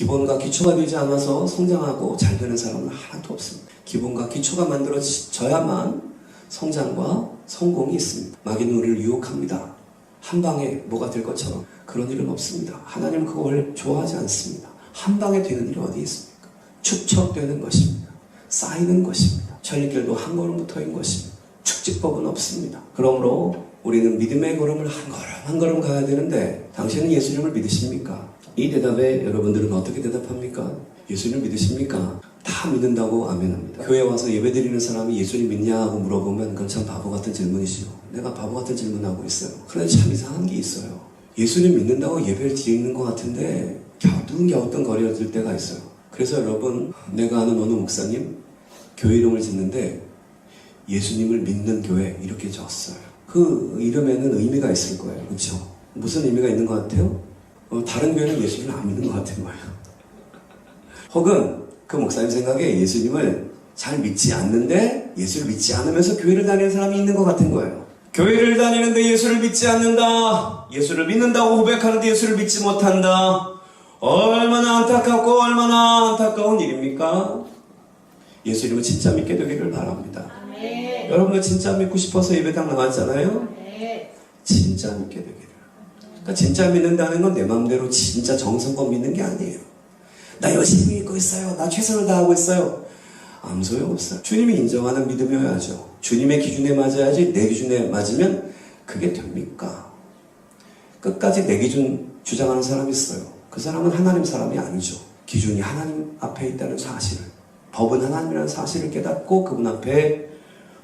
기본과 기초가 되지 않아서 성장하고 잘 되는 사람은 하나도 없습니다. 기본과 기초가 만들어져야만 성장과 성공이 있습니다. 마귀는 우리를 유혹합니다. 한 방에 뭐가 될 것처럼. 그런 일은 없습니다. 하나님은 그걸 좋아하지 않습니다. 한 방에 되는 일이 어디 있습니까? 축적되는 것입니다. 쌓이는 것입니다. 천리길도 한 걸음부터인 것입니다. 축지법은 없습니다. 그러므로 우리는 믿음의 걸음을 한 걸음 한 걸음 가야 되는데, 당신은 예수님을 믿으십니까? 이 대답에 여러분들은 어떻게 대답합니까? 예수님을 믿으십니까? 다 믿는다고 아멘합니다. 교회 와서 예배드리는 사람이 예수님 믿냐고 물어보면 그건 참 바보 같은 질문이시죠. 내가 바보 같은 질문하고 있어요. 그런데 참 이상한 게 있어요. 예수님 믿는다고 예배를 드리는 것 같은데 갸우뚱 거려질 때가 있어요. 그래서 여러분, 내가 아는 어느 목사님 교회 이름을 짓는데 예수님을 믿는 교회 이렇게 적었어요. 그 이름에는 의미가 있을 거예요. 그렇죠? 무슨 의미가 있는 것 같아요? 다른 교회는 예수님을 안 믿는 것 같은 거예요. 혹은 그 목사님 생각에 예수님을 잘 믿지 않는데 예수를 믿지 않으면서 교회를 다니는 사람이 있는 것 같은 거예요. 교회를 다니는데 예수를 믿지 않는다. 예수를 믿는다고 고백하는데 예수를 믿지 못한다. 얼마나 안타깝고 얼마나 안타까운 일입니까? 예수님을 진짜 믿게 되기를 바랍니다. 아멘. 여러분들 진짜 믿고 싶어서 예배당 나왔잖아요. 네. 진짜 믿게 되기를. 그러니까 진짜 믿는다는 건 내 마음대로 진짜 정성껏 믿는 게 아니에요. 나 열심히 믿고 있어요. 나 최선을 다하고 있어요. 아무 소용없어요. 주님이 인정하는 믿음이어야죠. 주님의 기준에 맞아야지. 내 기준에 맞으면 그게 됩니까? 끝까지 내 기준 주장하는 사람이 있어요. 그 사람은 하나님 사람이 아니죠. 기준이 하나님 앞에 있다는 사실을, 법은 하나님이라는 사실을 깨닫고 그분 앞에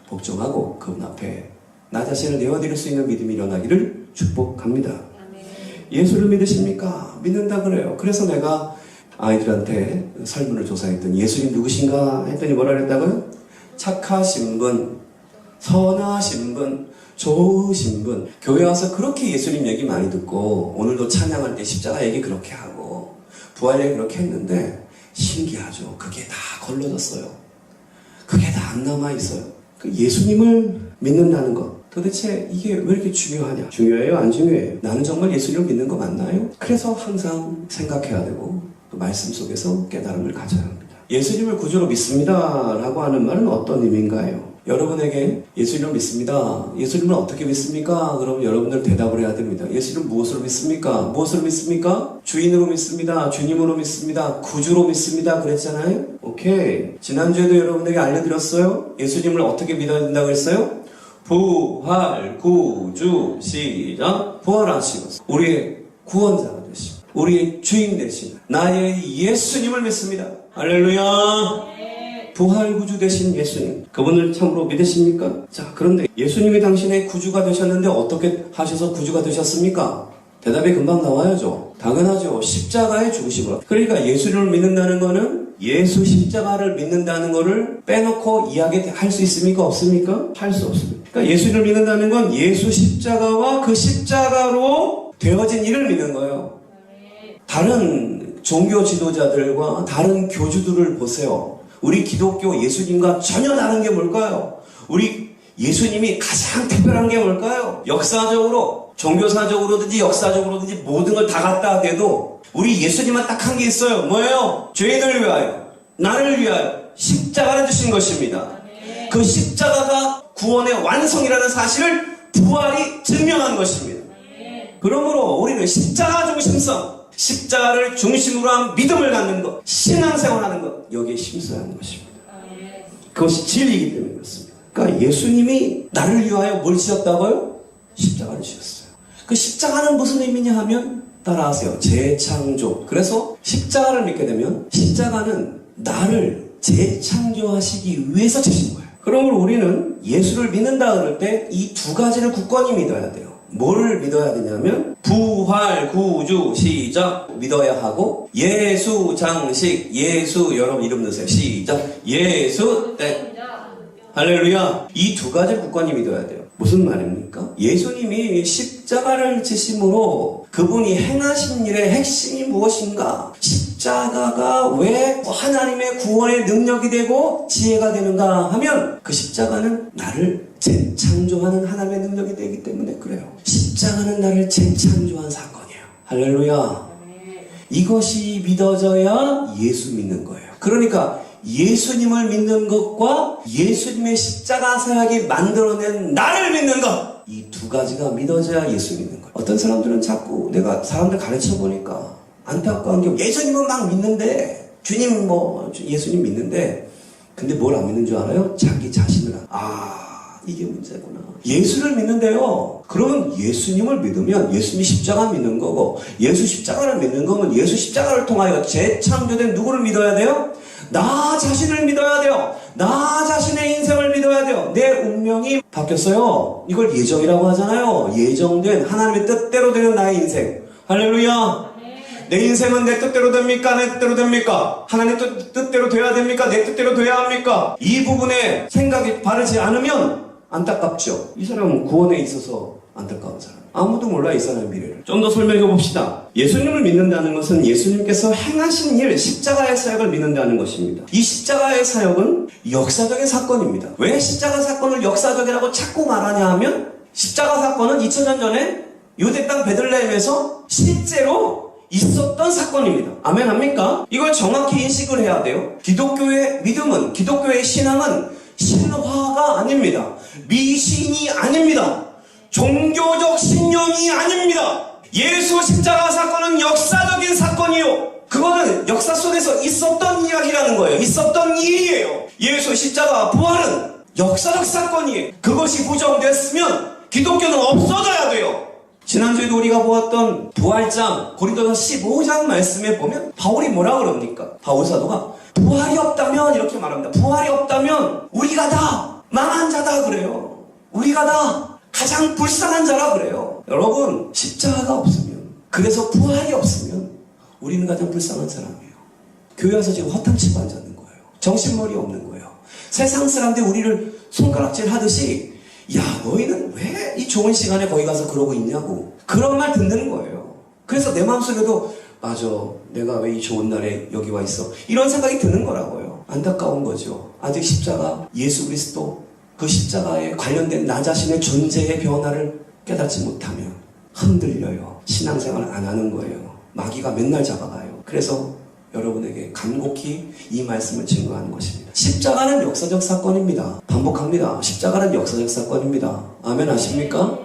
복종하고 그분 앞에 나 자신을 내어드릴 수 있는 믿음이 일어나기를 축복합니다. 아멘. 예수를 믿으십니까? 믿는다 그래요. 그래서 내가 아이들한테 설문을 조사했더니 예수님 누구신가 했더니 뭐라 그랬다고요? 착하신 분, 선하신 분, 좋으신 분. 교회 와서 그렇게 예수님 얘기 많이 듣고 오늘도 찬양할 때 십자가 얘기 그렇게 하고 부활 얘기 그렇게 했는데 신기하죠. 그게 다 걸러졌어요. 그게 다 안 남아있어요. 그 예수님을 믿는다는 것, 도대체 이게 왜 이렇게 중요하냐? 중요해요? 안 중요해요? 나는 정말 예수님을 믿는 거 맞나요? 그래서 항상 생각해야 되고 또 말씀 속에서 깨달음을 가져야 합니다. 예수님을 구주로 믿습니다 라고 하는 말은 어떤 의미인가요? 여러분에게 예수님을 믿습니다. 예수님을 어떻게 믿습니까? 그러면 여러분들 대답을 해야 됩니다. 예수님을 무엇으로 믿습니까? 무엇으로 믿습니까? 주인으로 믿습니다. 주님으로 믿습니다. 구주로 믿습니다. 그랬잖아요? 오케이. 지난주에도 여러분에게 알려드렸어요. 예수님을 어떻게 믿어야 된다고 했어요? 부활, 구주, 시작. 부활하시고 우리의 구원자가 되시고 우리의 주인 되신 나의 예수님을 믿습니다. 할렐루야. 부활 구주 되신 예수님, 그분을 참으로 믿으십니까? 자, 그런데 예수님이 당신의 구주가 되셨는데 어떻게 하셔서 구주가 되셨습니까? 대답이 금방 나와야죠. 당연하죠. 십자가에 죽으시고. 그러니까 예수님을 믿는다는 거는 예수 십자가를 믿는다는 거를 빼놓고 이야기할 수 있습니까? 없습니까? 할 수 없습니다. 그러니까 예수님을 믿는다는 건 예수 십자가와 그 십자가로 되어진 일을 믿는 거예요. 다른 종교 지도자들과 다른 교주들을 보세요. 우리 기독교 예수님과 전혀 다른 게 뭘까요? 우리 예수님이 가장 특별한 게 뭘까요? 역사적으로, 종교사적으로든지 역사적으로든지 모든 걸 다 갖다 대도 우리 예수님은 딱 한 게 있어요. 뭐예요? 죄인을 위하여, 나를 위하여 십자가를 주신 것입니다. 그 십자가가 구원의 완성이라는 사실을 부활이 증명한 것입니다. 그러므로 우리는 십자가 중심성, 십자가를 중심으로 한 믿음을 갖는 것, 신앙생활하는 것, 여기에 힘써야 하는 것입니다. 그것이 진리이기 때문에 그렇습니다. 그러니까 예수님이 나를 위하여 뭘 지었다고요? 십자가를 지었어요. 그 십자가는 무슨 의미냐 하면 따라하세요. 재창조. 그래서 십자가를 믿게 되면 십자가는 나를 재창조하시기 위해서 지신 거예요. 그러므로 우리는 예수를 믿는다 그럴 때 이 두 가지를 굳건히 믿어야 돼요. 뭐를 믿어야 되냐면 부활, 구주, 시작 믿어야 하고 예수 장식, 예수 여러분 이름 넣으세요. 시작 예수 땡 할렐루야. 이 두 가지를 굳건히 믿어야 돼요. 무슨 말입니까? 예수님이 십자가를 지심으로 그분이 행하신 일의 핵심이 무엇인가? 십자가가 왜 하나님의 구원의 능력이 되고 지혜가 되는가 하면 그 십자가는 나를 재창조하는 하나님의 능력이 되기 때문에 그래요. 십자가는 나를 재창조한 사건이에요. 할렐루야. 이것이 믿어져야 예수 믿는 거예요. 그러니까 예수님을 믿는 것과 예수님의 십자가 사역이 만들어낸 나를 믿는 것, 이 두 가지가 믿어져야 예수 믿는 거예요. 어떤 사람들은 자꾸 내가 사람들 가르쳐 보니까 안타까운 게 예수님은 막 믿는데, 주님 예수님 믿는데, 근데 뭘 안 믿는 줄 알아요? 자기 자신을. 이게 문제구나. 예수를 믿는데요. 그러면 예수님을 믿으면 예수님이 십자가 믿는 거고, 예수 십자가를 믿는 거면 예수 십자가를 통하여 재창조된 누구를 믿어야 돼요? 나 자신을 믿어야 돼요. 나 자신의 인생을 믿어야 돼요. 내 운명이 바뀌었어요. 이걸 예정이라고 하잖아요. 예정된 하나님의 뜻대로 되는 나의 인생. 할렐루야. 내 인생은 내 뜻대로 됩니까? 내 뜻대로 됩니까? 하나님 뜻대로 돼야 됩니까? 내 뜻대로 돼야 합니까? 이 부분에 생각이 바르지 않으면 안타깝죠. 이 사람은 구원에 있어서 안타까운 사람. 아무도 몰라 이 사람의 미래를. 좀 더 설명해 봅시다. 예수님을 믿는다는 것은 예수님께서 행하신 일, 십자가의 사역을 믿는다는 것입니다. 이 십자가의 사역은 역사적인 사건입니다. 왜 십자가 사건을 역사적이라고 자꾸 말하냐 하면, 십자가 사건은 2000년 전에 유대 땅 베들레헴에서 실제로 있었던 사건입니다. 아멘 합니까? 이걸 정확히 인식을 해야 돼요. 기독교의 믿음은, 기독교의 신앙은 신화가 아닙니다. 미신이 아닙니다. 종교적 신념이 아닙니다. 예수 십자가 사건은 역사적인 사건이요. 그거는 역사 속에서 있었던 이야기라는 거예요. 있었던 일이에요. 예수 십자가 부활은 역사적 사건이에요. 그것이 부정됐으면 기독교는 없어져야 돼요. 지난주에도 우리가 보았던 부활장, 고린도서 15장 말씀에 보면 바울이 뭐라 그럽니까? 바울 사도가 부활이 없다면 이렇게 말합니다. 부활이 없다면 우리가 다 망한 자다 그래요. 우리가 다 가장 불쌍한 자라 그래요. 여러분, 십자가가 없으면, 그래서 부활이 없으면 우리는 가장 불쌍한 사람이에요. 교회 와서 지금 허탕치고 앉았는 거예요. 정신머리 없는 거예요. 세상 사람들이 우리를 손가락질 하듯이, 야, 너희는 왜 이 좋은 시간에 거기 가서 그러고 있냐고, 그런 말 듣는 거예요. 그래서 내 마음속에도, 맞아, 내가 왜 이 좋은 날에 여기 와 있어, 이런 생각이 드는 거라고요. 안타까운 거죠. 아직 십자가, 예수 그리스도, 그 십자가에 관련된 나 자신의 존재의 변화를 깨닫지 못하면 흔들려요. 신앙생활 안 하는 거예요. 마귀가 맨날 잡아가요. 그래서 여러분에게 간곡히 이 말씀을 증거하는 것입니다. 십자가는 역사적 사건입니다. 반복합니다. 십자가는 역사적 사건입니다. 아멘 하십니까?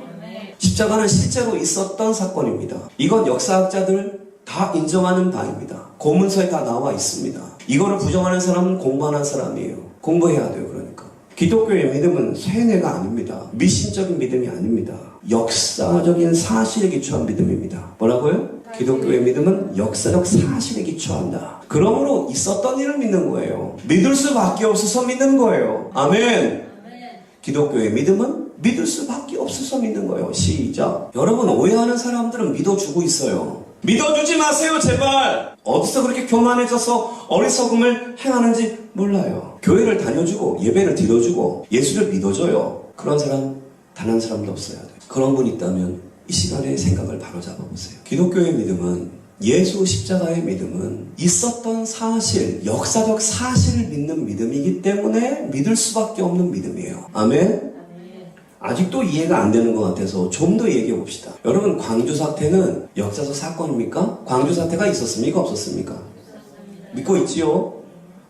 십자가는 실제로 있었던 사건입니다. 이건 역사학자들 다 인정하는 바입니다. 고문서에 다 나와 있습니다. 이거를 부정하는 사람은 공부 안 한 사람이에요. 공부해야 돼요. 그러니까 기독교의 믿음은 쇠뇌가 아닙니다. 미신적인 믿음이 아닙니다. 역사적인 사실에 기초한 믿음입니다. 뭐라고요? 기독교의 믿음은 역사적 사실에 기초한다. 그러므로 있었던 일을 믿는 거예요. 믿을 수밖에 없어서 믿는 거예요. 아멘. 기독교의 믿음은 믿을 수밖에 없어서 믿는 거예요. 시작. 여러분, 오해하는 사람들은 믿어주고 있어요. 믿어주지 마세요, 제발. 어디서 그렇게 교만해져서 어리석음을 행하는지 몰라요. 교회를 다녀주고 예배를 드려주고 예수를 믿어줘요. 그런 사람 단 한 사람도 없어야 돼요. 그런 분 있다면 이 시간에 생각을 바로잡아 보세요. 기독교의 믿음은, 예수 십자가의 믿음은 있었던 사실, 역사적 사실을 믿는 믿음이기 때문에 믿을 수밖에 없는 믿음이에요. 아멘? 아직도 이해가 안 되는 것 같아서 좀 더 얘기해 봅시다. 여러분, 광주 사태는 역사적 사건입니까? 광주 사태가 있었습니까? 없었습니까? 믿고 있지요?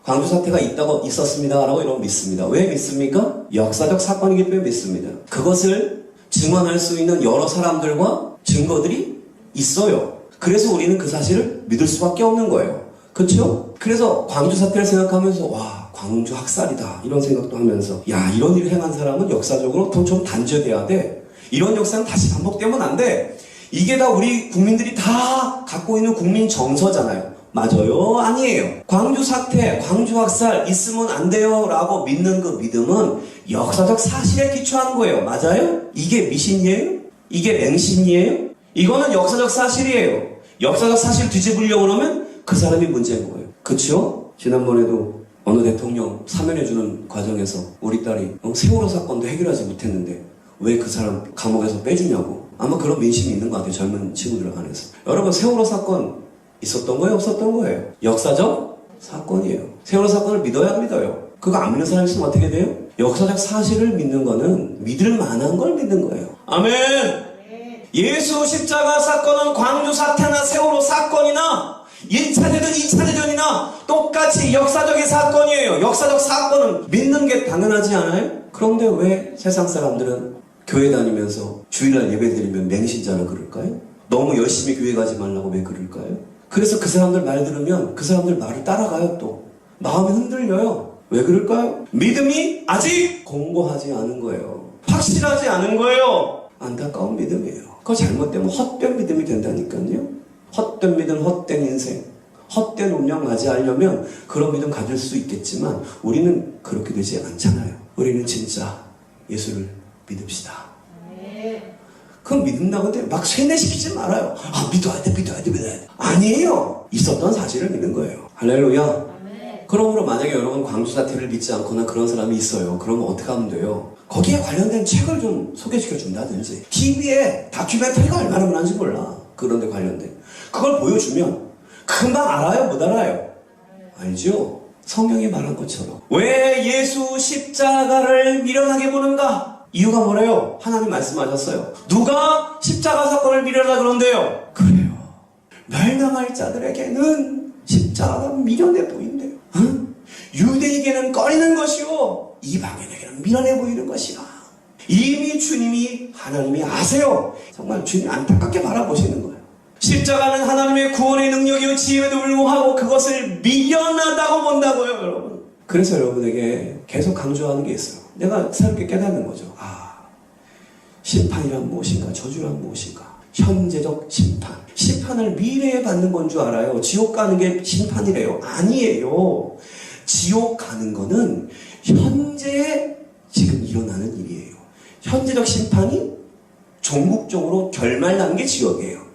광주 사태가 있었습니다 라고 이러면 믿습니다. 왜 믿습니까? 역사적 사건이기 때문에 믿습니다. 그것을 증언할 수 있는 여러 사람들과 증거들이 있어요. 그래서 우리는 그 사실을 믿을 수밖에 없는 거예요. 그렇죠? 그래서 광주 사태를 생각하면서, 와, 광주 학살이다, 이런 생각도 하면서, 야, 이런 일을 행한 사람은 역사적으로 더 좀 단죄돼야 돼. 이런 역사는 다시 반복되면 안 돼. 이게 다 우리 국민들이 다 갖고 있는 국민 정서잖아요. 맞아요? 아니에요. 광주 사태, 광주 학살 있으면 안 돼요 라고 믿는 그 믿음은 역사적 사실에 기초한 거예요. 맞아요? 이게 미신이에요? 이게 맹신이에요? 이거는 역사적 사실이에요. 역사적 사실 뒤집으려고 그러면 그 사람이 문제인 거예요. 그쵸? 지난번에도 어느 대통령 사면해주는 과정에서 우리 딸이 세월호 사건도 해결하지 못했는데 왜 그 사람 감옥에서 빼주냐고. 아마 그런 민심이 있는 것 같아요. 젊은 친구들 안에서. 여러분, 세월호 사건 있었던 거예요? 없었던 거예요? 역사적 사건이에요. 세월호 사건을 믿어야 믿어요. 그거 안 믿는 사람이 있으면 어떻게 돼요? 역사적 사실을 믿는 거는 믿을 만한 걸 믿는 거예요. 아멘! 예수 십자가 사건은 광주 사태나 세월호 사건이나 1차 대전, 2차 대전이나 똑같이 역사적인 사건이에요. 역사적 사건은 믿는 게 당연하지 않아요? 그런데 왜 세상 사람들은 교회 다니면서 주일날 예배 드리면 맹신자라 그럴까요? 너무 열심히 교회 가지 말라고 왜 그럴까요? 그래서 그 사람들 말 들으면 그 사람들 말을 따라가요. 또 마음이 흔들려요. 왜 그럴까요? 믿음이 아직 공고하지 않은 거예요. 확실하지 않은 거예요. 안타까운 믿음이에요. 그거 잘못되면 헛된 믿음이 된다니까요. 헛된 믿음, 헛된 인생, 헛된 운명 맞이하려면 그런 믿음 가질 수 있겠지만 우리는 그렇게 되지 않잖아요. 우리는 진짜 예수를 믿읍시다. 그건 믿는다고 근데 막 세뇌시키지 말아요. 아, 믿어야 돼. 아니에요. 있었던 사실을 믿는 거예요. 할렐루야. 그러므로 만약에 여러분 광주 사태를 믿지 않거나 그런 사람이 있어요. 그러면 어떻게 하면 돼요? 거기에 관련된 책을 좀 소개시켜 준다든지, TV에 다큐멘터리가 얼마나 많은지 몰라. 그런데 관련된 그걸 보여주면 금방 알아요? 못 알아요? 알죠? 성경이 말한 것처럼 왜 예수 십자가를 미련하게 보는가? 이유가 뭐래요? 하나님 말씀하셨어요. 누가 십자가 사건을 미련하다 그런대요? 그래요. 멸망할 자들에게는 십자가가 미련해 보인대요. 응? 유대에게는 꺼리는 것이요 이방인에게는 미련해 보이는 것이라. 이미 주님이 하나님이 아세요. 정말 주님 안타깝게 바라보시는 거예요. 십자가는 하나님의 구원의 능력이요 지혜에도 불구하고 그것을 미련하다고 본다고요, 여러분. 그래서 여러분에게 계속 강조하는 게 있어요. 내가 새롭게 깨닫는 거죠. 심판이란 무엇인가? 저주란 무엇인가? 현재적 심판. 심판을 미래에 받는 건 줄 알아요. 지옥 가는 게 심판이래요. 아니에요. 지옥 가는 거는 현재 지금 일어나는 일이에요. 현재적 심판이 종국적으로 결말나는 게 지옥이에요.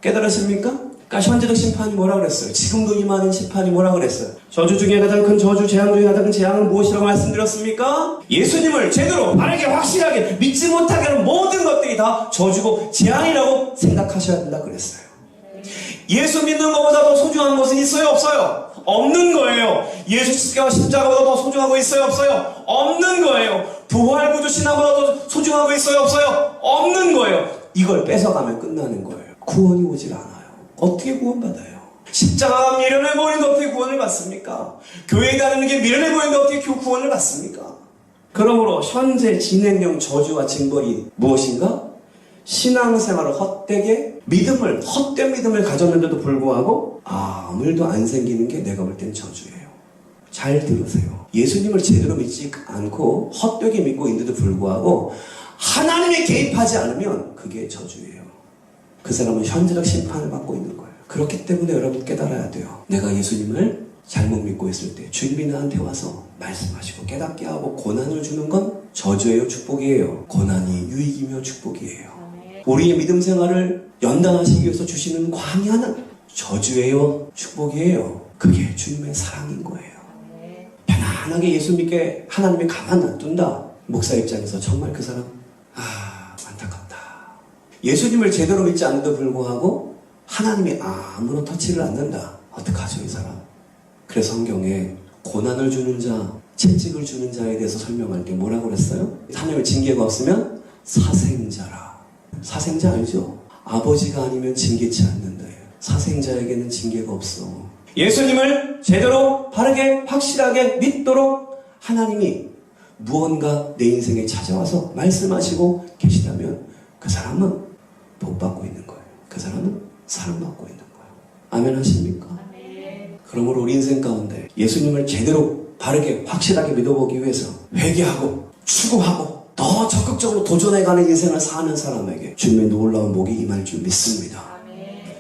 깨달았습니까? 그러니까 현재적 심판이 뭐라 그랬어요? 지금도 임하는 심판이 뭐라 그랬어요? 저주 중에 가장 큰 저주, 재앙 중에 가장 큰 재앙은 무엇이라고 말씀드렸습니까? 예수님을 제대로 바르게 확실하게 믿지 못하게 하는 모든 것들이 다 저주고 재앙이라고 생각하셔야 된다 그랬어요. 예수 믿는 것보다 더 소중한 것은 있어요, 없어요? 없는 거예요. 예수 십자가보다 더 소중하고 있어요, 없어요? 없는 거예요. 부활구주 신앙보다 더 소중하고 있어요, 없어요? 없는 거예요. 이걸 뺏어가면 끝나는 거예요. 구원이 오질 않아요. 어떻게 구원받아요? 십자가가 미련해 보이는데 어떻게 구원을 받습니까? 교회에 다니는 게 미련해 보이는데 어떻게 구원을 받습니까? 그러므로 현재 진행형 저주와 징벌이 무엇인가? 신앙생활을 헛되게 헛된 믿음을 가졌는데도 불구하고 아무 일도 안 생기는 게 내가 볼 땐 저주예요. 잘 들으세요. 예수님을 제대로 믿지 않고 헛되게 믿고 있는데도 불구하고 하나님이 개입하지 않으면 그게 저주예요. 그 사람은 현재적 심판을 받고 있는 거예요. 그렇기 때문에 여러분 깨달아야 돼요. 내가 예수님을 잘못 믿고 있을 때 주님이 나한테 와서 말씀하시고 깨닫게 하고 고난을 주는 건 저주예요, 축복이에요? 고난이 유익이며 축복이에요. 우리의 믿음 생활을 연단하시기 위해서 주시는 광야는 저주예요, 축복이에요? 그게 주님의 사랑인 거예요. 편안하게 예수 믿게 하나님이 가만 놔둔다. 목사 입장에서 정말 그 사람 안타깝다. 예수님을 제대로 믿지 않는데도 불구하고 하나님이 아무런 터치를 않는다. 어떡하죠, 이 사람? 그래서 성경에 고난을 주는 자, 채찍을 주는 자에 대해서 설명할 때 뭐라고 그랬어요? 하나님의 징계가 없으면 사생자라. 사생자 알죠? 아버지가 아니면 징계치 않는다. 사생자에게는 징계가 없어. 예수님을 제대로 바르게 확실하게 믿도록 하나님이 무언가 내 인생에 찾아와서 말씀하시고 계시다면 그 사람은 복 받고 있는 거예요. 그 사람은 사랑받고 있는 거예요. 아멘 하십니까? 아멘. 그러므로 우리 인생 가운데 예수님을 제대로 바르게 확실하게 믿어보기 위해서 회개하고 추구하고 더 적극적으로 도전해가는 인생을 사는 사람에게 주님의 놀라운 복이 임할 줄 믿습니다. 아멘.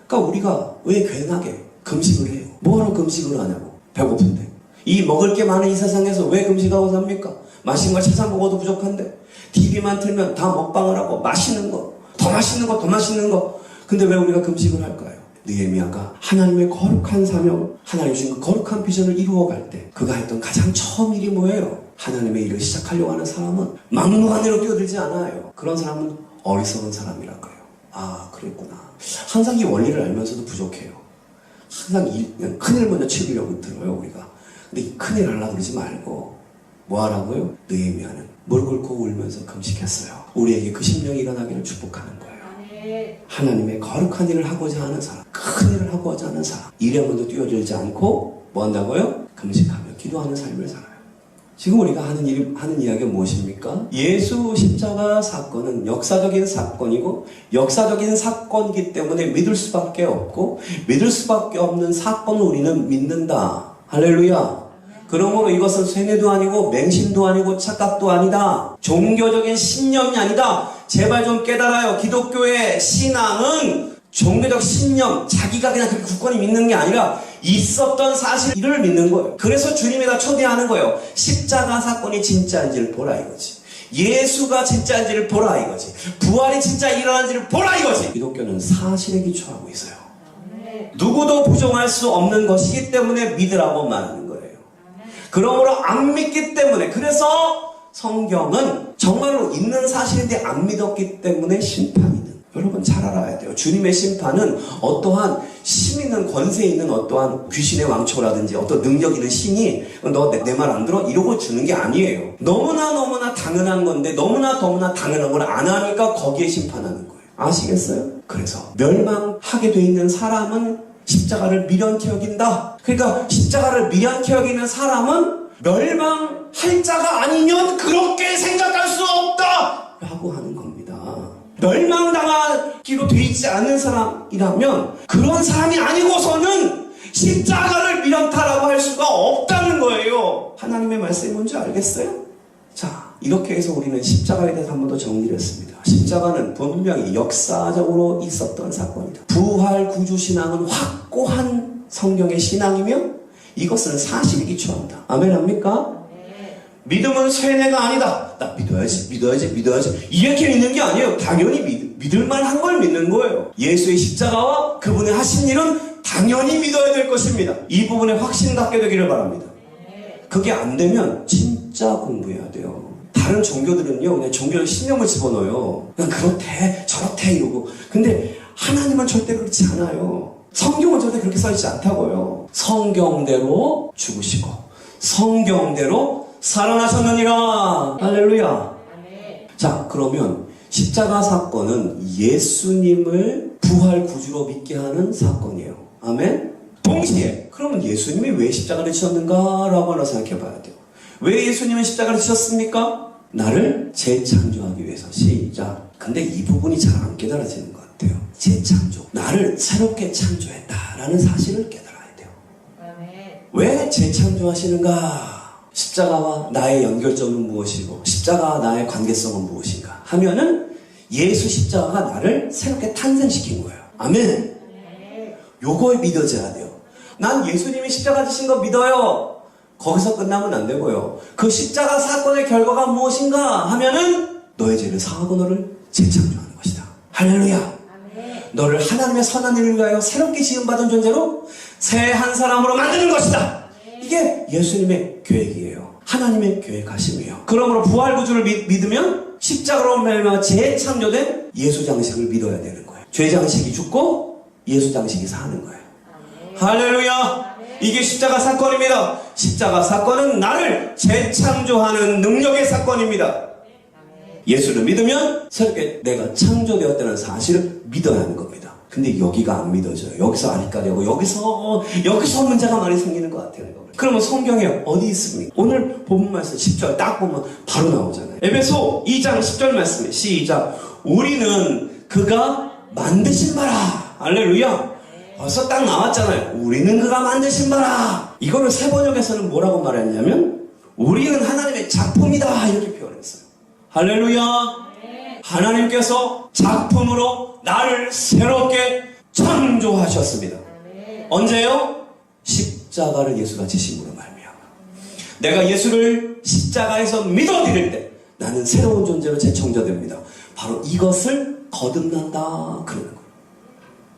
그러니까 우리가 왜 괜하게 금식을 해요? 뭐하러 금식을 하냐고. 배고픈데. 이 먹을 게 많은 이 세상에서 왜 금식하고 삽니까? 맛있는 걸 찾아먹어도 부족한데 TV만 틀면 다 먹방을 하고 맛있는 거, 더 맛있는 거, 더 맛있는 거. 근데 왜 우리가 금식을 할까요? 느헤미야가 하나님의 거룩한 사명, 하나님 주신 그 거룩한 비전을 이루어갈 때 그가 했던 가장 처음 일이 뭐예요? 하나님의 일을 시작하려고 하는 사람은 막무가내로 뛰어들지 않아요. 그런 사람은 어리석은 사람이라고 해요. 그랬구나. 항상 이 원리를 알면서도 부족해요. 항상 그냥 큰일 먼저 치우려고 들어요, 우리가. 근데 이 큰일 하려고 그러지 말고 뭐 하라고요? 느헤미야는 무릎 꿇고 울면서 금식했어요. 우리에게 그 심령이 일어나기를 축복하는 거예요. 하나님의 거룩한 일을 하고자 하는 사람, 그 큰 일을 하고자 하는 사람. 일에 먼저 뛰어들지 않고 뭐 한다고요? 금식하며 기도하는 삶을 살아요. 지금 우리가 하는 이야기가 무엇입니까? 예수 십자가 사건은 역사적인 사건이고 역사적인 사건이기 때문에 믿을 수밖에 없고 믿을 수밖에 없는 사건을 우리는 믿는다. 할렐루야. 그러므로 이것은 쇠뇌도 아니고 맹신도 아니고 착각도 아니다. 종교적인 신념이 아니다. 제발 좀 깨달아요. 기독교의 신앙은 종교적 신념, 자기가 그냥 그렇게 굳건히 믿는 게 아니라 있었던 사실을 믿는 거예요. 그래서 주님이 다 초대하는 거예요. 십자가 사건이 진짜인지를 보라 이거지. 예수가 진짜인지를 보라 이거지. 부활이 진짜 일어난지를 보라 이거지. 기독교는 사실에 기초하고 있어요. 누구도 부정할 수 없는 것이기 때문에 믿으라고 말하는 거예요. 그러므로 안 믿기 때문에, 그래서 성경은 정말로 있는 사실인데 안 믿었기 때문에 심판이 있는. 여러분 잘 알아야 돼요. 주님의 심판은 어떠한 힘 있는 권세 있는 어떠한 귀신의 왕초라든지 어떤 능력 있는 신이 너 내 말 안 들어? 이러고 주는 게 아니에요. 너무나 당연한 건데 너무나 당연한 걸 안 하니까 거기에 심판하는 거예요. 아시겠어요? 그래서 멸망하게 돼 있는 사람은 십자가를 미련케 여긴다. 그러니까 십자가를 미련케 여기는 사람은 멸망할 자가 아니면 그렇게 생각할 수 없다 라고 하는 겁니다. 멸망당하기로 돼 있지 않은 사람이라면 그런 사람이 아니고서는 십자가를 미련타라고 할 수가 없다는 거예요. 하나님의 말씀이 뭔지 알겠어요? 자, 이렇게 해서 우리는 십자가에 대해서 한 번 더 정리를 했습니다. 십자가는 분명히 역사적으로 있었던 사건이다. 부활 구주 신앙은 확고한 성경의 신앙이며 이것은 사실에 기초한다. 아멘 합니까? 믿음은 쇠뇌가 아니다. 나 믿어야지 이렇게 믿는 게 아니에요. 당연히 믿을 만한 걸 믿는 거예요. 예수의 십자가와 그분의 하신 일은 당연히 믿어야 될 것입니다. 이 부분에 확신 갖게 되기를 바랍니다. 그게 안 되면 진짜 공부해야 돼요. 다른 종교들은요 그냥 종교적 신념을 집어넣어요. 그냥 그렇대 저렇대 이러고. 근데 하나님은 절대 그렇지 않아요. 성경은 절대 그렇게 써있지 않다고요. 성경대로 죽으시고 성경대로 살아나셨느니라. 할렐루야. 자, 그러면 십자가 사건은 예수님을 부활 구주로 믿게 하는 사건이에요. 아멘? 동시에 그러면 예수님이 왜 십자가를 지셨는가라고 하나 생각해 봐야 돼요. 왜 예수님은 십자가를 지셨습니까? 나를 재창조하기 위해서. 시작. 근데 이 부분이 잘 안 깨달아지는 것 같아요. 재창조. 나를 새롭게 창조했다라는 사실을 깨달아야 돼요. 왜 재창조하시는가? 십자가와 나의 연결점은 무엇이고 십자가와 나의 관계성은 무엇인가 하면은 예수 십자가가 나를 새롭게 탄생시킨 거예요. 아멘. 요거에 믿어져야 돼요. 난 예수님이 십자가 지신 거 믿어요. 거기서 끝나면 안 되고요. 그 십자가 사건의 결과가 무엇인가 하면은 너의 죄를 사하고 너를 재창조하는 것이다. 할렐루야. 너를 하나님의 선한 일을 위하여 새롭게 지음받은 존재로 새 한 사람으로 만드는 것이다. 이게 예수님의 계획이에요. 하나님의 계획하심이에요. 그러므로 부활구주를 믿으면 십자가로 말미암아 재창조된 예수 장식을 믿어야 되는 거예요. 죄 장식이 죽고 예수 장식이 사는 거예요. 할렐루야. 이게 십자가 사건입니다. 십자가 사건은 나를 재창조하는 능력의 사건입니다. 예수를 믿으면 새롭게 내가 창조되었다는 사실을 믿어야 하는 겁니다. 근데 여기가 안 믿어져요. 여기서 아리까리하고 여기서 문제가 많이 생기는 것 같아요. 그러면 성경에 어디 있습니까? 오늘 본문 말씀 10절 딱 보면 바로 나오잖아요. 에베소 2장 10절 말씀에 시작. 우리는 그가 만드신 바라. 할렐루야. 벌써 딱 나왔잖아요. 우리는 그가 만드신 바라. 이거를 새 번역에서는 뭐라고 말했냐면 우리는 하나님의 작품이다 이렇게 표현했어요. 할렐루야. 하나님께서 작품으로 나를 새롭게 창조하셨습니다. 언제요? 십자가를 예수가 지심으로 말미암아. 내가 예수를 십자가에서 믿어드릴 때 나는 새로운 존재로 재창조됩니다. 바로 이것을 거듭난다 그러는 거예요.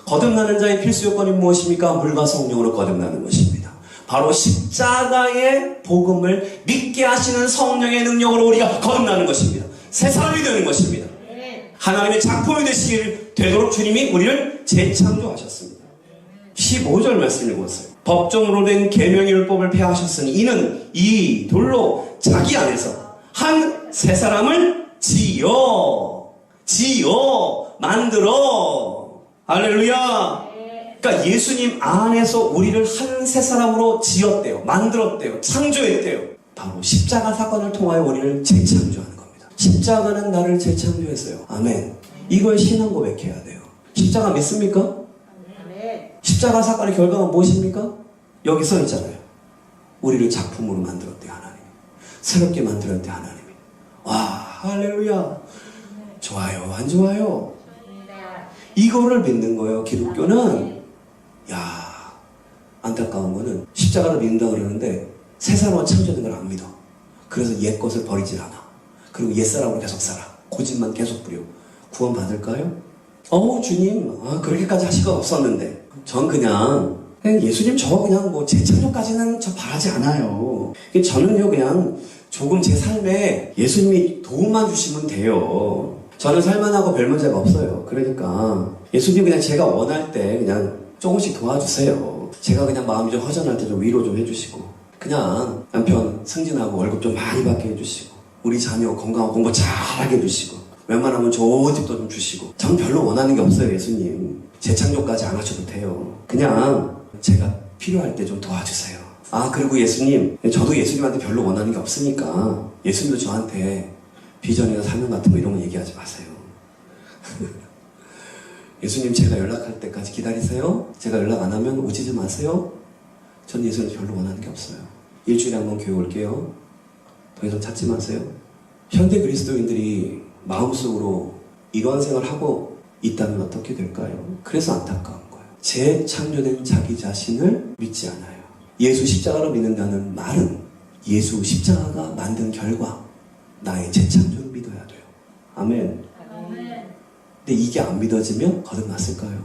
거듭나는 자의 필수 요건이 무엇입니까? 물과 성령으로 거듭나는 것입니다. 바로 십자가의 복음을 믿게 하시는 성령의 능력으로 우리가 거듭나는 것입니다. 새 사람이 되는 것입니다. 하나님의 작품이 되도록 주님이 우리를 재창조하셨습니다. 15절 말씀 읽었어요. 법정으로 된 계명의 율법을 폐하셨으니 이는 이 돌로 자기 안에서 한 새 사람을 지어 만들어. 할렐루야. 그러니까 예수님 안에서 우리를 한 새 사람으로 지었대요. 만들었대요. 창조했대요. 바로 십자가 사건을 통하여 우리를 재창조하는 겁니다. 십자가는 나를 재창조했어요. 아멘. 이걸 신앙 고백해야 돼요. 십자가 믿습니까? 아멘. 십자가 사건의 결과가 무엇입니까? 여기 써 있잖아요. 우리를 작품으로 만들었대요. 하나님. 새롭게 만들었대요. 하나님이. 와, 할렐루야. 좋아요. 안 좋아요? 이거를 믿는 거예요. 기독교는. 야, 안타까운 거는 십자가를 믿는다 그러는데 새 사람은 창조된 걸 안 믿어. 그래서 옛 것을 버리질 않아. 그리고 옛 사람으로 계속 살아. 고집만 계속 부려. 구원 받을까요? 주님, 그렇게까지 하실 거 없었는데. 전 그냥 예수님 저 그냥 뭐 재창조까지는 저 바라지 않아요. 저는요 그냥 조금 제 삶에 예수님이 도움만 주시면 돼요. 저는 살만하고 별 문제가 없어요. 그러니까 예수님 그냥 제가 원할 때 그냥 조금씩 도와주세요. 제가 그냥 마음이 좀 허전할 때 좀 위로 좀 해주시고, 그냥 남편 승진하고 월급 좀 많이 받게 해주시고, 우리 자녀 건강하고 공부 잘하게 해주시고, 웬만하면 좋은 집도 좀 주시고. 전 별로 원하는 게 없어요. 예수님 재창조까지 안 하셔도 돼요. 그냥 제가 필요할 때 좀 도와주세요. 그리고 예수님, 저도 예수님한테 별로 원하는 게 없으니까 예수님도 저한테 비전이나 사명 같은 거 이런 거 얘기하지 마세요. 예수님 제가 연락할 때까지 기다리세요. 제가 연락 안 하면 오지 좀 마세요. 전 예수님 별로 원하는 게 없어요. 일주일에 한 번 교회 올게요. 더 이상 찾지 마세요. 현대 그리스도인들이 마음속으로 이러한 생활을 하고 있다면 어떻게 될까요? 그래서 안타까운 거예요. 재창조된 자기 자신을 믿지 않아요. 예수 십자가로 믿는다는 말은 예수 십자가가 만든 결과, 나의 재창조를 믿어야 돼요. 아멘. 근데 이게 안 믿어지면 거듭났을까요?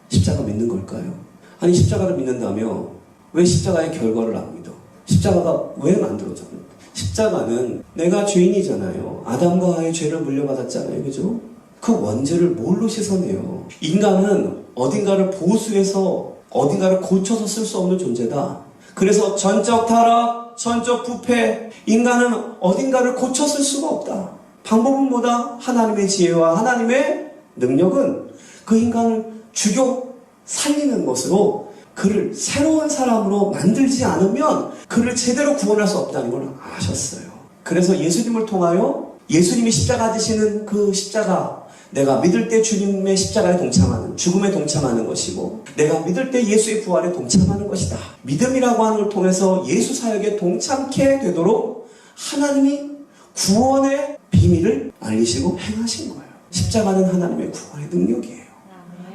십자가 믿는 걸까요? 아니, 십자가를 믿는다며 왜 십자가의 결과를 안 믿어? 십자가가 왜 만들어졌는데? 십자가는 내가 죄인이잖아요. 아담과 하와의 죄를 물려받았잖아요. 그죠? 그 원죄를 뭘로 씻어내요? 인간은 어딘가를 보수해서 어딘가를 고쳐서 쓸 수 없는 존재다. 그래서 전적 타락, 전적 부패, 인간은 어딘가를 고쳐 쓸 수가 없다. 방법은 뭐다? 하나님의 지혜와 하나님의 능력은 그 인간을 죽여 살리는 것으로 그를 새로운 사람으로 만들지 않으면 그를 제대로 구원할 수 없다는 걸 아셨어요. 그래서 예수님을 통하여 예수님이 십자가 지시는 그 십자가, 내가 믿을 때 주님의 십자가에 동참하는, 죽음에 동참하는 것이고, 내가 믿을 때 예수의 부활에 동참하는 것이다. 믿음이라고 하는 걸 통해서 예수 사역에 동참케 되도록 하나님이 구원의 비밀을 알리시고 행하신 거예요. 십자가는 하나님의 구원의 능력이에요.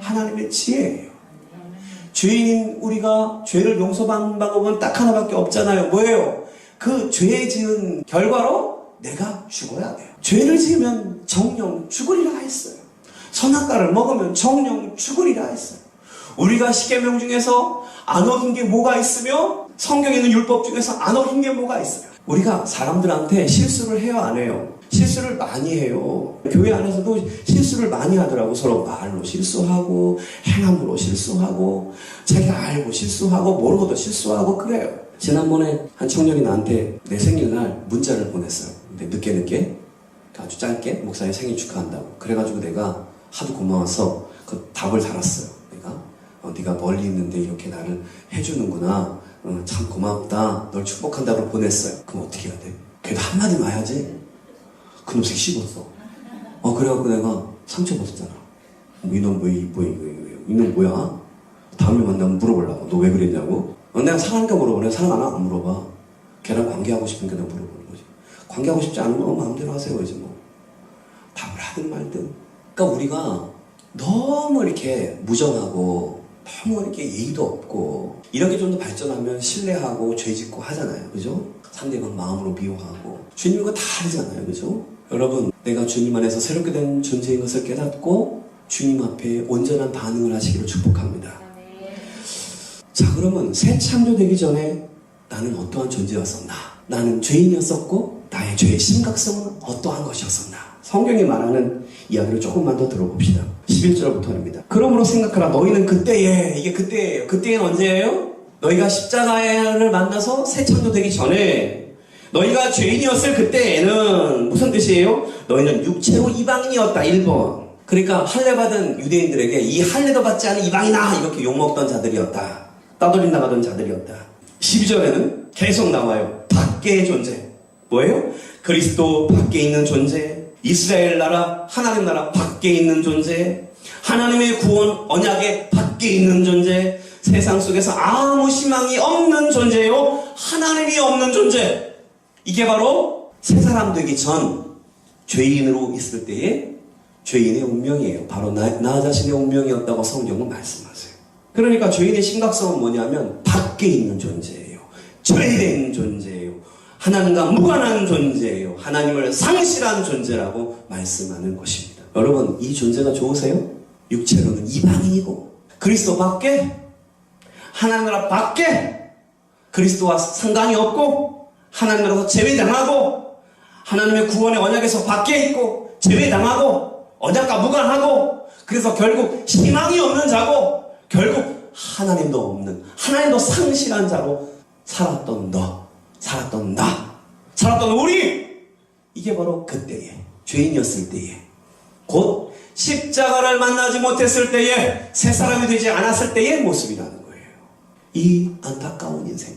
하나님의 지혜예요. 죄인인 우리가 죄를 용서받는 방법은 딱 하나밖에 없잖아요. 뭐예요? 그 죄 지은 결과로 내가 죽어야 돼요. 죄를 지으면 정령 죽으리라 했어요. 선악과를 먹으면 정령 죽으리라 했어요. 우리가 십계명 중에서 안 어긴 게 뭐가 있으며 성경에 있는 율법 중에서 안 어긴 게 뭐가 있어요. 우리가 사람들한테 실수를 해요, 안 해요? 실수를 많이 해요. 교회 안에서도 실수를 많이 하더라고. 서로 말로 실수하고 행함으로 실수하고 자기가 알고 실수하고 모르고도 실수하고 그래요. 지난번에 한 청년이 나한테 내 생일날 문자를 보냈어요. 근데 늦게 아주 짧게 목사님 생일 축하한다고. 그래가지고 내가 하도 고마워서 그 답을 달았어요. 네가 멀리 있는데 이렇게 나를 해주는구나. 참 고맙다. 널 축복한다고 보냈어요. 그럼 어떻게 해야 돼? 그래도 한마디만 해야지. 그놈 새끼 씹었어. 그래갖고 내가 상처받았잖아. 이놈 이놈 뭐야? 다음에 만나면 물어보려고. 너 왜 그랬냐고? 내가 사랑하니까 물어봐. 내가 사랑 안 물어봐. 걔랑 관계하고 싶으니까 내가 물어보는 거지. 관계하고 싶지 않으면 마음대로 하세요. 이제 뭐 답을 하든 말든. 그러니까 우리가 너무 이렇게 무정하고 너무 이렇게 예의도 없고 이렇게 좀 더 발전하면 신뢰하고 죄짓고 하잖아요. 그죠? 상대방 마음으로 미워하고 주님과 다르잖아요. 그죠? 여러분, 내가 주님 안에서 새롭게 된 존재인 것을 깨닫고 주님 앞에 온전한 반응을 하시기를 축복합니다. 자, 그러면 새 창조되기 전에 나는 어떠한 존재였었나? 나는 죄인이었었고 나의 죄의 심각성은 어떠한 것이었었나? 성경이 말하는 이야기를 조금만 더 들어봅시다. 11절부터입니다. 그러므로 생각하라. 너희는 그때에, 이게 그때예요. 그때는 언제예요? 너희가 십자가를 만나서 새 창조되기 전에, 너희가 죄인이었을 그때에는 무슨 뜻이에요? 너희는 육체로 이방인이었다. 1번. 그러니까 할례받은 유대인들에게 이 할례도 받지 않은 이방이나 이렇게 욕먹던 자들이었다. 따돌림 나가던 자들이었다. 12절에는 계속 나와요. 밖의 존재. 뭐예요? 그리스도 밖에 있는 존재. 이스라엘 나라, 하나님 나라 밖에 있는 존재. 하나님의 구원 언약의 밖에 있는 존재. 세상 속에서 아무 희망이 없는 존재요. 하나님이 없는 존재. 이게 바로 새 사람 되기 전 죄인으로 있을 때의 죄인의 운명이에요. 바로 나 자신의 운명이었다고 성경은 말씀하세요. 그러니까 죄인의 심각성은 뭐냐면 밖에 있는 존재예요. 죄된 존재예요. 하나님과 무관한 존재예요. 하나님을 상실한 존재라고 말씀하는 것입니다. 여러분, 이 존재가 좋으세요? 육체로는 이방인이고 그리스도 밖에, 하나님 나라 밖에, 그리스도와 상관이 없고 하나님 나라에서 제외당하고 하나님의 구원의 언약에서 밖에 있고 제외당하고 언약과 무관하고, 그래서 결국 희망이 없는 자고 결국 하나님도 없는, 하나님도 상실한 자로 살았던 너, 살았던 나, 살았던 우리, 이게 바로 그때에, 죄인이었을 때에, 곧 십자가를 만나지 못했을 때에, 새 사람이 되지 않았을 때의 모습이라는 거예요. 이 안타까운 인생,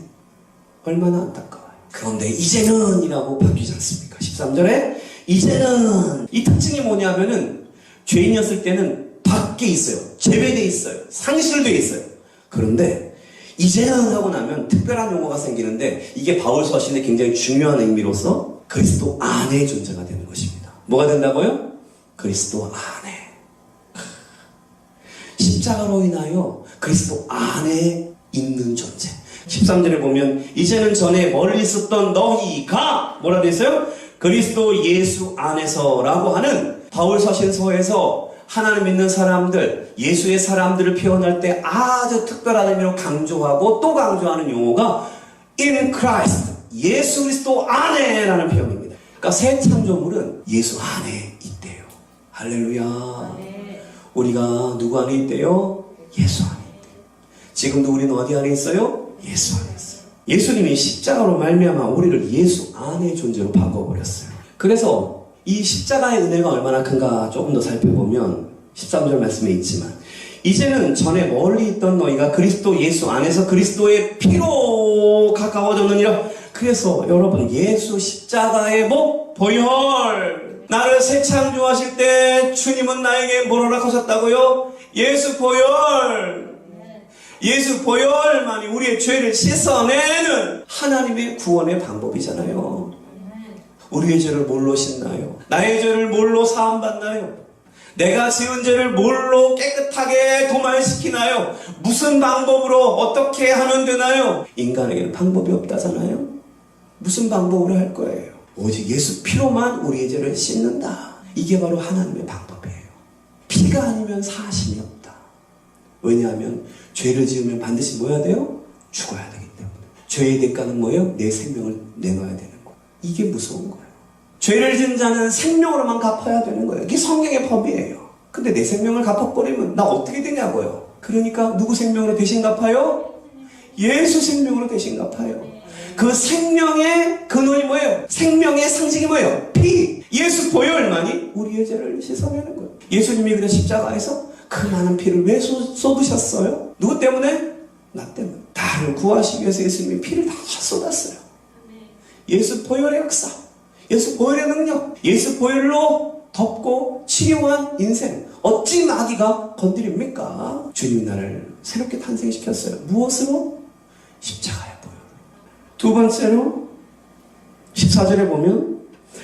얼마나 안타까워요. 그런데 이제는 이라고 바뀌지 않습니까? 13절에 이제는, 이 특징이 뭐냐면은 죄인이었을 때는 밖에 있어요. 제외되어 있어요. 상실되어 있어요. 그런데 이제는 하고 나면 특별한 용어가 생기는데, 이게 바울 서신의 굉장히 중요한 의미로서 그리스도 안의 존재가 되는 것입니다. 뭐가 된다고요? 그리스도 안에. 십자가로 인하여 그리스도 안에 있는 존재. 13절에 보면 이제는 전에 멀리 있었던 너희가 뭐라 되어 있어요? 그리스도 예수 안에서라고 하는 바울 서신서에서 하나님 믿는 사람들, 예수의 사람들을 표현할 때 아주 특별한 의미로 강조하고 또 강조하는 용어가 in Christ, 예수 그리스도 안에 라는 표현입니다. 그러니까 새 창조물은 예수 안에 있대요. 할렐루야. 우리가 누구 안에 있대요? 예수 안에 있대요. 지금도 우리는 어디 안에 있어요? 예수 안에 있어요. 예수님이 십자가로 말미암아 우리를 예수 안의 존재로 바꿔버렸어요. 그래서 이 십자가의 은혜가 얼마나 큰가 조금 더 살펴보면 13절 말씀에 있지만, 이제는 전에 멀리 있던 너희가 그리스도 예수 안에서 그리스도의 피로 가까워졌느니라. 그래서 여러분, 예수 십자가의 목 보혈, 나를 새 창조하실 때 주님은 나에게 뭐라 하셨다고요? 예수 보혈. 예수 보혈만이 우리의 죄를 씻어내는 하나님의 구원의 방법이잖아요. 우리의 죄를 뭘로 씻나요? 나의 죄를 뭘로 사함받나요? 내가 지은 죄를 뭘로 깨끗하게 도말시키나요? 무슨 방법으로 어떻게 하면 되나요? 인간에게는 방법이 없다잖아요. 무슨 방법으로 할 거예요? 오직 예수 피로만 우리의 죄를 씻는다. 이게 바로 하나님의 방법이에요. 피가 아니면 사심이 없다. 왜냐하면 죄를 지으면 반드시 뭐 해야 돼요? 죽어야 되기 때문에. 죄의 대가는 뭐예요? 내 생명을 내놔야 되는 거예요. 이게 무서운 거예요. 죄를 지은 자는 생명으로만 갚아야 되는 거예요. 이게 성경의 법이에요. 근데 내 생명을 갚아버리면 나 어떻게 되냐고요. 그러니까 누구 생명으로 대신 갚아요? 예수 생명으로 대신 갚아요. 그 생명의 근원이 뭐예요? 생명의 상징이 뭐예요? 피. 예수 보혈만이 우리의 죄를 씻어내는 거예요. 예수님이 그냥 십자가에서 그 많은 피를 왜 쏟으셨어요? 누구 때문에? 나 때문에. 나를 구하시기 위해서 예수님이 피를 다 쏟았어요. 예수 보혈의 역사, 예수 보혈의 능력, 예수 보혈로 덮고 치유한 인생, 어찌 마귀가 건드립니까? 주님이 나를 새롭게 탄생시켰어요. 무엇으로? 십자가의 보혈. 두 번째로 14절에 보면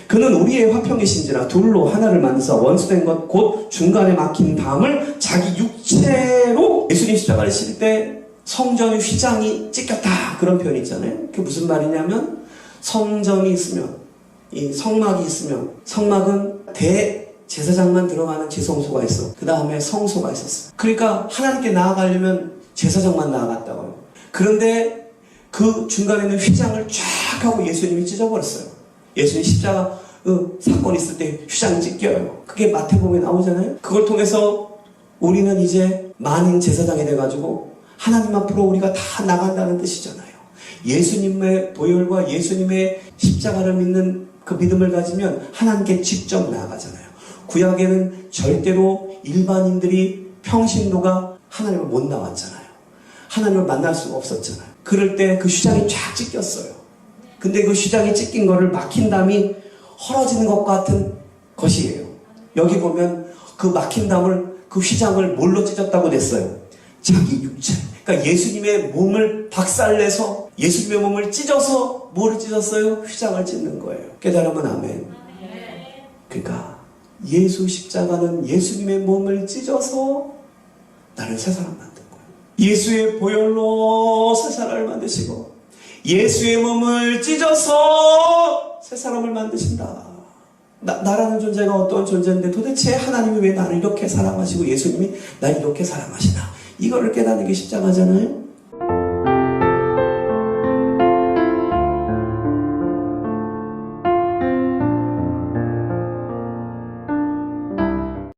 그는 우리의 화평이신지라 둘로 하나를 만드사 원수된 것 곧 중간에 막힌 담을 자기 육체로, 예수님 십자가를 실 때 성전의 휘장이 찢겼다 그런 표현이 있잖아요. 그게 무슨 말이냐면 성전이 있으면, 이 성막이 있으면, 성막은 대제사장만 들어가는 지성소가 있어. 그 다음에 성소가 있었어. 그러니까 하나님께 나아가려면 제사장만 나아갔다고요. 그런데 그 중간에는 휘장을 쫙 하고 예수님이 찢어버렸어요. 예수님 십자가 사건이 있을 때 휘장이 찢겨요. 그게 마태복음에 나오잖아요. 그걸 통해서 우리는 이제 만인 제사장이 돼가지고 하나님 앞으로 우리가 다 나간다는 뜻이잖아요. 예수님의 보혈과 예수님의 십자가를 믿는 그 믿음을 가지면 하나님께 직접 나아가잖아요. 구약에는 절대로 일반인들이 평신도가 하나님을 못 나왔잖아요. 하나님을 만날 수가 없었잖아요. 그럴 때 그 휘장이 쫙 찢겼어요. 근데 그 휘장이 찢긴 거를 막힌 담이 헐어지는 것 같은 것이에요. 여기 보면 그 막힌 담을, 그 휘장을 뭘로 찢었다고 됐어요? 자기 육체. 그러니까 예수님의 몸을 박살내서 예수님의 몸을 찢어서 뭐를 찢었어요? 휘장을 찢는 거예요. 깨달으면 아멘. 그러니까 예수 십자가는 예수님의 몸을 찢어서 나를 새 사람 만든 거예요. 예수의 보혈로 새 사람을 만드시고 예수의 몸을 찢어서 새 사람을 만드신다. 나라는 존재가 어떤 존재인데 도대체 하나님이 왜 나를 이렇게 사랑하시고 예수님이 나를 이렇게 사랑하시나? 이거를 깨닫는 게 십자가잖아요.